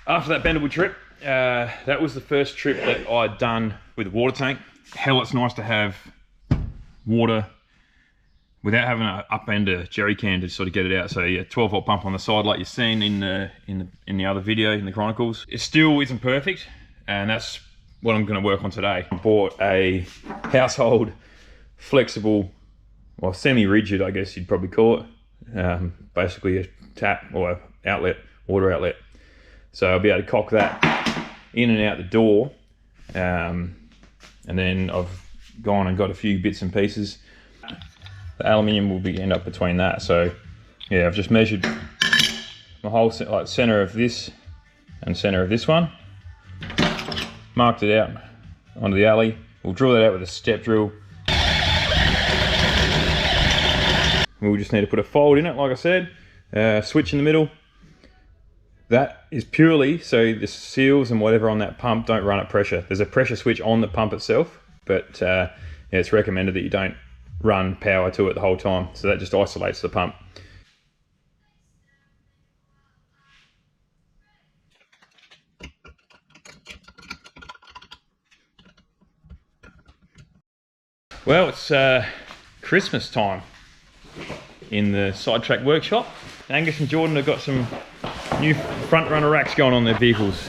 After that bendable trip, that was the first trip that I'd done with a water tank. Hell, it's nice to have water without having to upend a jerry can to sort of get it out. So yeah, 12-volt pump on the side like you've seen in the other video, in the Chronicles. It still isn't perfect, and that's what I'm going to work on today. I bought a household flexible, well, semi-rigid, I guess you'd probably call it. Basically a tap or outlet, water outlet. So I'll be able to cock that in and out the door. And then I've gone and got a few bits and pieces. The aluminium will end up between that. So yeah, I've just measured my whole like center of this and center of this one. Marked it out onto the alley. We'll drill that out with a step drill. We'll just need to put a fold in it, like I said. Switch in the middle. That is purely so the seals and whatever on that pump don't run at pressure. There's a pressure switch on the pump itself, but yeah, it's recommended that you don't run power to it the whole time. So that just isolates the pump. Well, it's Christmas time in the Sidetrack workshop. Angus and Jordan have got some new front runner racks going on their vehicles.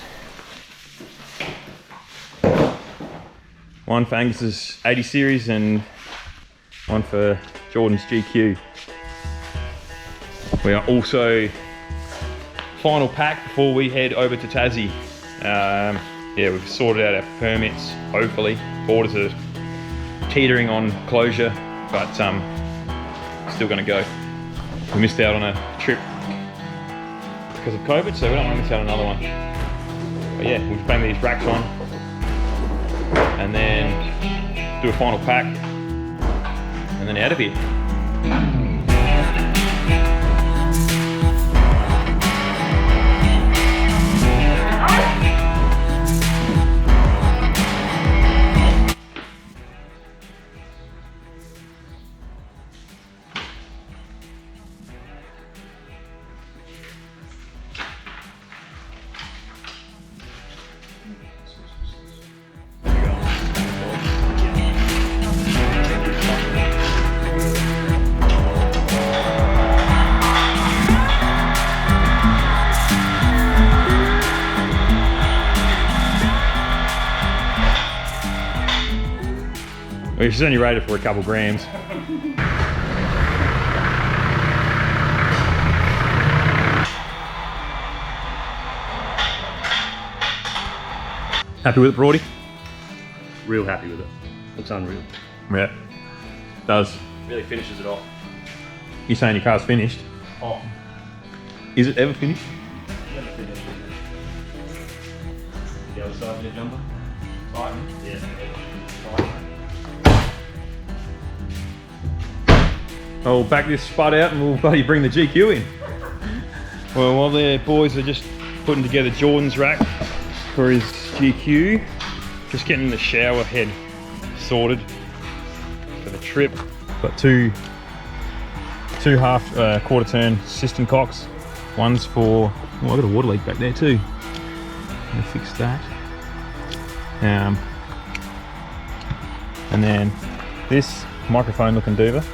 One for Angus's 80 series and one for Jordan's GQ. We are also final pack before we head over to Tassie. Yeah, we've sorted out our permits, hopefully. Borders are teetering on closure, but still gonna go. We missed out on a trip because of COVID, so we don't want to miss out on another one. But yeah, we'll just bang these racks on and then do a final pack and then out of here. Well, she's only rated for a couple grams. Happy with it, Brody? Real happy with it. Looks unreal. Yeah, does. Really finishes it off. You saying your car's finished? Oh. Is it ever finished? Never finished. The other side of your jumper? Tighten? Yeah. I'll back this spud out and we'll bloody bring the GQ in. Well, while the boys are just putting together Jordan's rack for his GQ, just getting the shower head sorted for the trip. Got two quarter turn cistern cocks. One's for, oh, I've got a water leak back there too. I'm gonna fix that. And then this microphone looking Duva.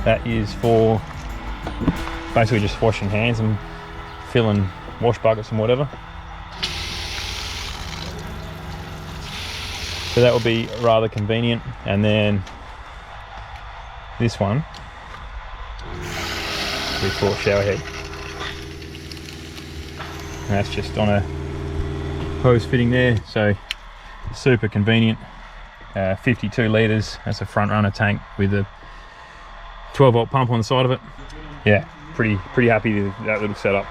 That is for basically just washing hands and filling wash buckets and whatever. So that will be rather convenient. And then this one is for shower head. And that's just on a hose fitting there, so super convenient. 52 litres, that's a front runner tank with a 12-volt pump on the side of it. Yeah, pretty happy with that little setup.